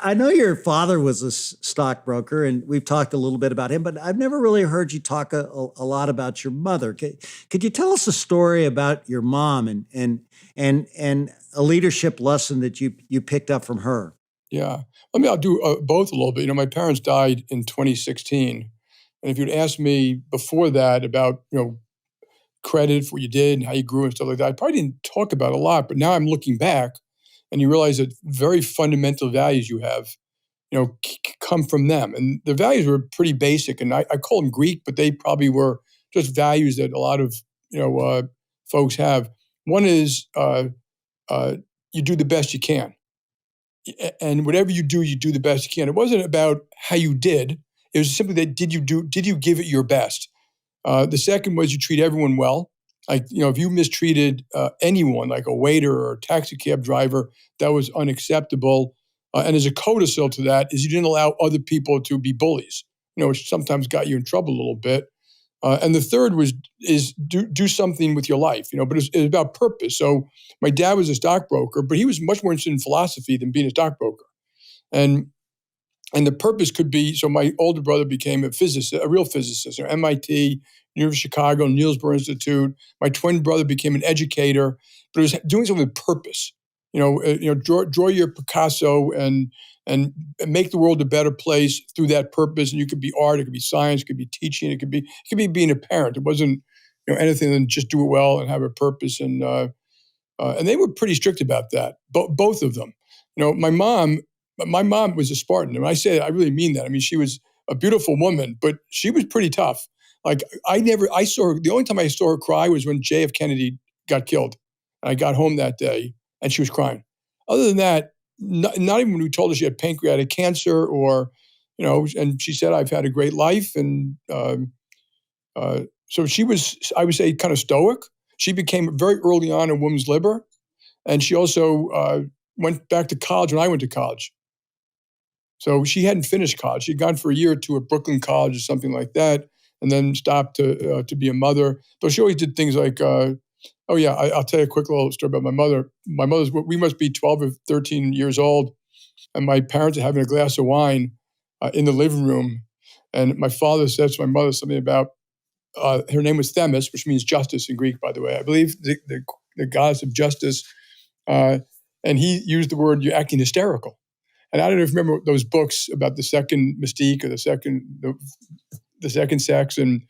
I know your father was a stockbroker, and we've talked a little bit about him, but I've never really heard you talk a lot about your mother. Could you tell us a story about your mom and a leadership lesson that you picked up from her? Yeah. I'll do both a little bit. My parents died in 2016. And if you'd asked me before that about, credit for what you did and how you grew and stuff like that, I probably didn't talk about it a lot. But now I'm looking back and you realize that very fundamental values you have, come from them. And the values were pretty basic. And I call them Greek, but they probably were just values that a lot of, folks have. One is you do the best you can. And whatever you do the best you can. It wasn't about how you did. It was simply that did you give it your best? The second was you treat everyone well. Like, if you mistreated anyone, like a waiter or a taxi cab driver, that was unacceptable. And as a codicil to that is you didn't allow other people to be bullies, which sometimes got you in trouble a little bit. And the third is do something with your life, but it's about purpose. So my dad was a stockbroker, but he was much more interested in philosophy than being a stockbroker. And the purpose could be, so my older brother became a physicist, a real physicist, MIT, University of Chicago, Niels Bohr Institute. My twin brother became an educator, but it was doing something with purpose. Draw your Picasso and make the world a better place through that purpose. And you could be art, it could be science, it could be teaching, it could be being a parent. It wasn't anything than just do it well and have a purpose. And they were pretty strict about that. Both of them. My mom was a Spartan. And when I say that, I really mean that. I mean, she was a beautiful woman, but she was pretty tough. Like I saw her. The only time I saw her cry was when JF Kennedy got killed. And I got home that day and she was crying. Other than that, not even when we told her she had pancreatic cancer or, and she said, I've had a great life. And so she was, I would say, kind of stoic. She became very early on a women's libber. And she also went back to college when I went to college. So she hadn't finished college. She'd gone for a year or two at Brooklyn College or something like that, and then stopped to be a mother. Though she always did things like, I'll tell you a quick little story about my mother. We must be 12 or 13 years old, and my parents are having a glass of wine in the living room. And my father says to my mother something about, her name was Themis, which means justice in Greek, by the way. I believe the goddess of justice. And he used the word, you're acting hysterical. And I don't know if you remember those books about the second mystique or the second sex. And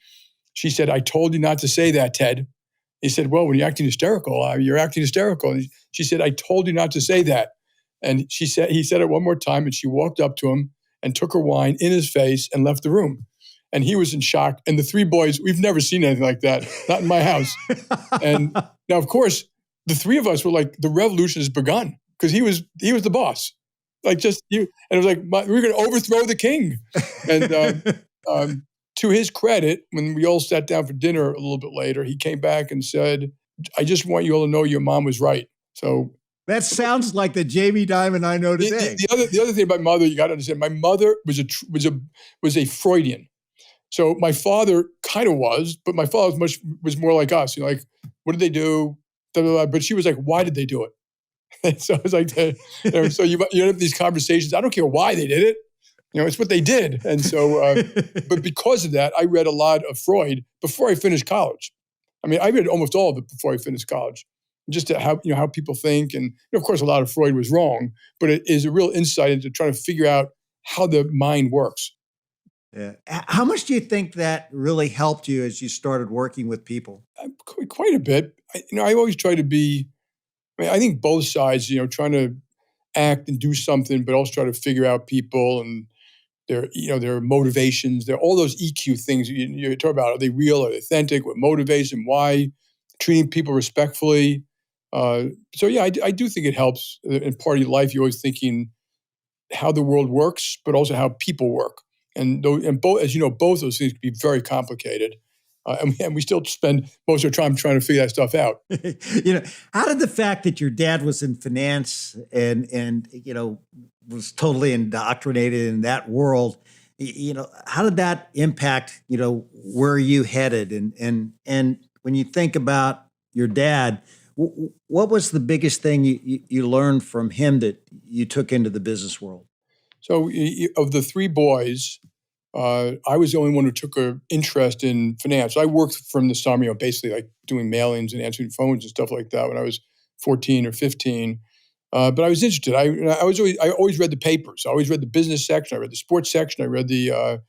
she said, I told you not to say that, Ted. He said, well, when you're acting hysterical, you're acting hysterical. And she said, I told you not to say that. And he said it one more time. And she walked up to him and took her wine in his face and left the room. And he was in shock. And the three boys, we've never seen anything like that. Not in my house. And now, of course, the three of us were like, the revolution has begun because he was the boss. Like just you, and it was like we were going to overthrow the king. And to his credit, when we all sat down for dinner a little bit later, he came back and said, "I just want you all to know your mom was right." So that sounds like the Jamie Dimon I know today. The other thing about my mother, you got to understand, my mother was a Freudian. So my father kind of was, but my father was more like us. Like, what did they do? Blah, blah, blah. But she was like, why did they do it? And so it's like, so you have these conversations. I don't care why they did it. It's what they did. And so, but because of that, I read a lot of Freud before I finished college. I mean, I read almost all of it before I finished college, just to how people think. And of course, a lot of Freud was wrong, but it is a real insight into trying to figure out how the mind works. Yeah. How much do you think that really helped you as you started working with people? Quite a bit. I always try to be. I think both sides, trying to act and do something, but also try to figure out people and their motivations. There are all those EQ things you talk about. Are they real? Are they authentic? What motivates them? Why? Treating people respectfully. So yeah, I do think it helps in part of your life. You're always thinking how the world works, but also how people work. And both, as you know, both those things can be very complicated. And we still spend most of our time trying to figure that stuff out. How did the fact that your dad was in finance and was totally indoctrinated in that world, how did that impact, where you headed? And when you think about your dad, what was the biggest thing you learned from him that you took into the business world? So of the three boys, I was the only one who took an interest in finance. So I worked from the summer, basically like doing mailings and answering phones and stuff like that when I was 14 or 15. But I was interested. I always read the papers. I always read the business section. I read the sports section. I read the.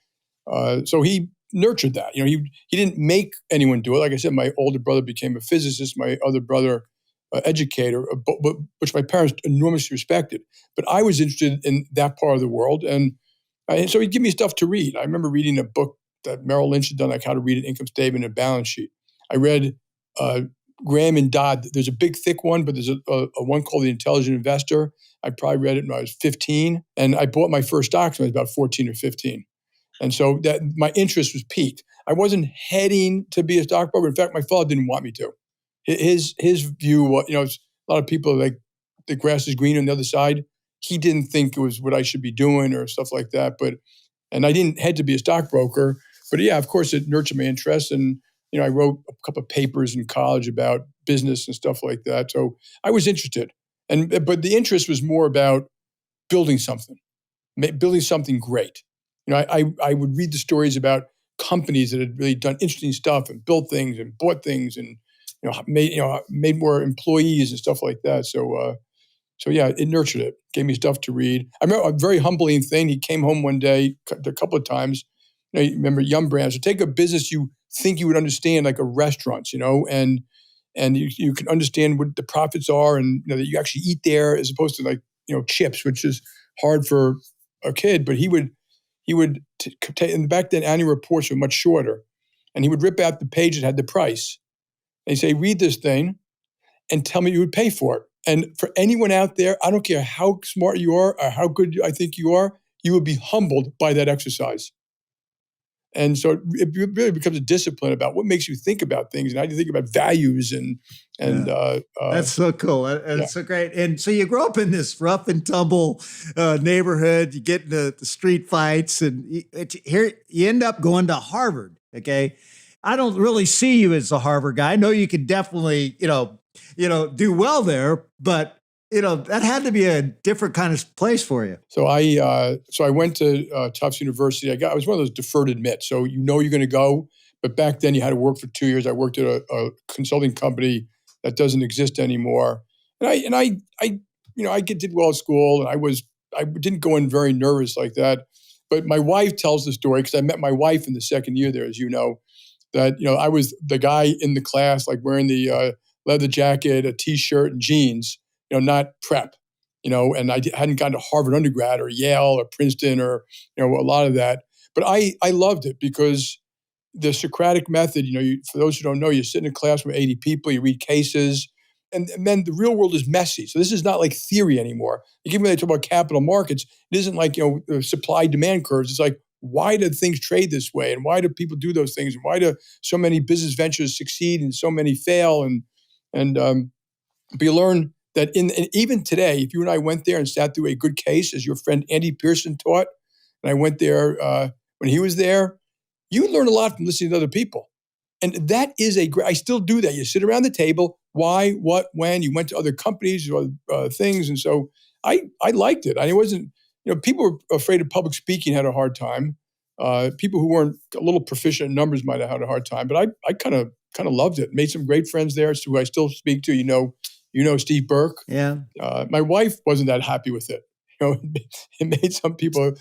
So he nurtured that. He didn't make anyone do it. Like I said, my older brother became a physicist. My other brother, educator, which my parents enormously respected. But I was interested in that part of the world, and so he'd give me stuff to read. I remember reading a book that Merrill Lynch had done, like how to read an income statement and a balance sheet. I read Graham and Dodd. There's a big, thick one, but there's a one called The Intelligent Investor. I probably read it when I was 15, and I bought my first stocks when I was about 14 or 15. And so that my interest was piqued. I wasn't heading to be a stockbroker. In fact, my father didn't want me to. His view was, a lot of people are like the grass is green on the other side. He didn't think it was what I should be doing or stuff like that. And I didn't head to be a stockbroker. But yeah, of course, it nurtured my interest. And I wrote a couple of papers in college about business and stuff like that. So I was interested. But the interest was more about building something great. I would read the stories about companies that had really done interesting stuff and built things and bought things and made more employees and stuff like that. So yeah, it nurtured it. Gave me stuff to read. I remember a very humbling thing. He came home one day, a couple of times. You remember Yum Brands. So take a business you think you would understand, like a restaurant, and you can understand what the profits are, and that you actually eat there, as opposed to like chips, which is hard for a kid. But he would take, and back then annual reports were much shorter, and he would rip out the page that had the price. And he'd say, read this thing and tell me you would pay for it. And for anyone out there, I don't care how smart you are or how good I think you are, you would be humbled by that exercise. And so it really becomes a discipline about what makes you think about things and how do you think about values that's so cool. That's so great. And so you grow up in this rough and tumble neighborhood. You get into the street fights, and here you end up going to Harvard. Okay, I don't really see you as a Harvard guy. I know you could definitely do well there, but that had to be a different kind of place for you. So I went to Tufts University. I was one of those deferred admit. So you're going to go, but back then you had to work for 2 years. I worked at a consulting company that doesn't exist anymore, and I did well at school, and I didn't go in very nervous like that. But my wife tells the story, because I met my wife in the second year there, as you know, that I was the guy in the class, like wearing the leather jacket, a t-shirt, and jeans. Not prep, and I hadn't gone to Harvard undergrad or Yale or Princeton or, a lot of that. But I loved it because the Socratic method, for those who don't know, you sit in a class with 80 people, you read cases, and then the real world is messy. So this is not like theory anymore. Like even when they talk about capital markets, it isn't like, supply demand curves. It's like, why do things trade this way? And why do people do those things? And why do so many business ventures succeed and so many fail? But you learn that and even today, if you and I went there and sat through a good case, as your friend Andy Pearson taught, and I went there when he was there, you learn a lot from listening to other people. And that is I still do that. You sit around the table, why, what, when, you went to other companies or things. And so I liked it. I wasn't, people were afraid of public speaking, had a hard time. People who weren't a little proficient in numbers might have had a hard time, but I kind of loved it. Made some great friends there, who I still speak to. You know Steve Burke. Yeah. My wife wasn't that happy with it. It made some people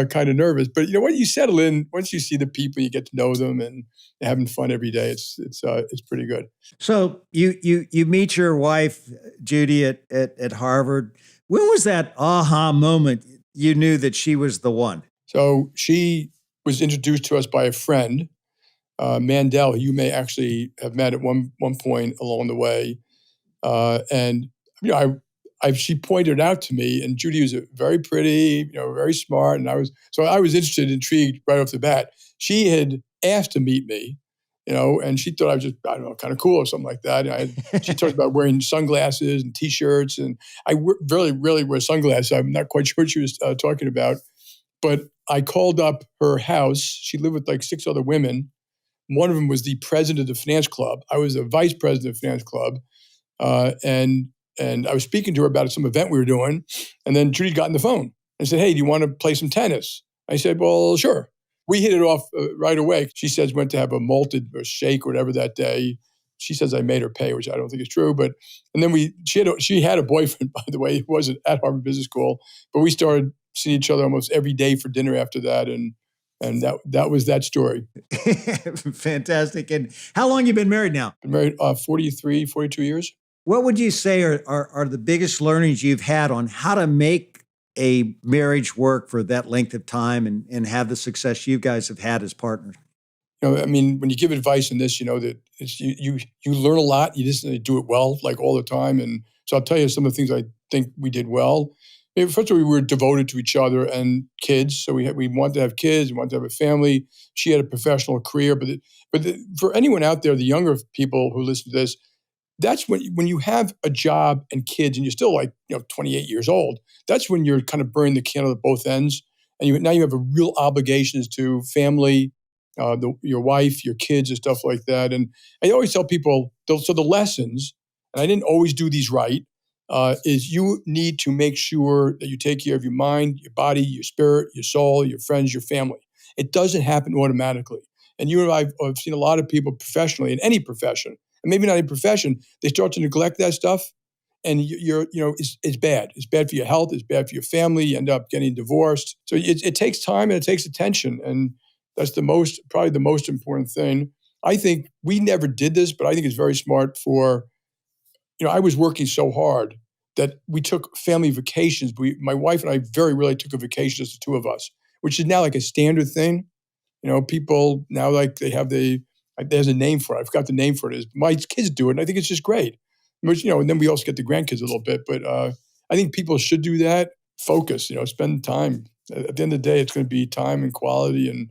kind of nervous. But when you settle in, once you see the people, you get to know them, and you're having fun every day. It's pretty good. So you meet your wife, Judy, at Harvard. When was that aha moment you knew that she was the one? So she was introduced to us by a friend, Mandel, who you may actually have met at one point along the way. And she pointed out to me, and Judy was very pretty, very smart, and I was interested, intrigued right off the bat. She had asked to meet me, and she thought I was just, I don't know, kind of cool or something like that. She talked about wearing sunglasses and T-shirts, and I really, really wear sunglasses. I'm not quite sure what she was talking about, but I called up her house. She lived with like 6 other women. One of them was the president of the finance club. I was the vice president of the finance club. And I was speaking to her about some event we were doing, and then Judy got on the phone. and said, hey, do you want to play some tennis? I said, well, sure. We hit it off right away. She says went to have a malted or shake or whatever that day. She says I made her pay, which I don't think is true. And then she had a boyfriend, by the way. He wasn't at Harvard Business School, but we started seeing each other almost every day for dinner after that. And that was that story. Fantastic. And how long you been married now? Been married 43, 42 years. What would you say are the biggest learnings you've had on how to make a marriage work for that length of time and have the success you guys have had as partners? I mean, when you give advice in this, that you learn a lot. You just do it well, like all the time. And so I'll tell you some of the things I think we did well. First of all, we were devoted to each other and kids. So we wanted to have kids, we wanted to have a family. She had a professional career, for anyone out there, the younger people who listen to this, that's when you have a job and kids and you're still 28 years old, that's when you're kind of burning the candle at both ends. And now you have a real obligations to family, your wife, your kids and stuff like that. And I always tell people, so the lessons, and I didn't always do these right, is you need to make sure that you take care of your mind, your body, your spirit, your soul, your friends, your family. It doesn't happen automatically. And you and I have seen a lot of people professionally in any profession, and maybe not in profession, they start to neglect that stuff. And it's bad. It's bad for your health. It's bad for your family. You end up getting divorced. So it takes time and it takes attention. And that's probably the most important thing. I think we never did this, but I think it's very smart I was working so hard that we took family vacations. My wife and I very rarely took a vacation, just the two of us, which is now like a standard thing. People now there's a name for it. I forgot the name for it. My kids do it, and I think it's just great. Which, and then we also get the grandkids a little bit. But I think people should do that. Focus, spend time. At the end of the day, it's going to be time and quality and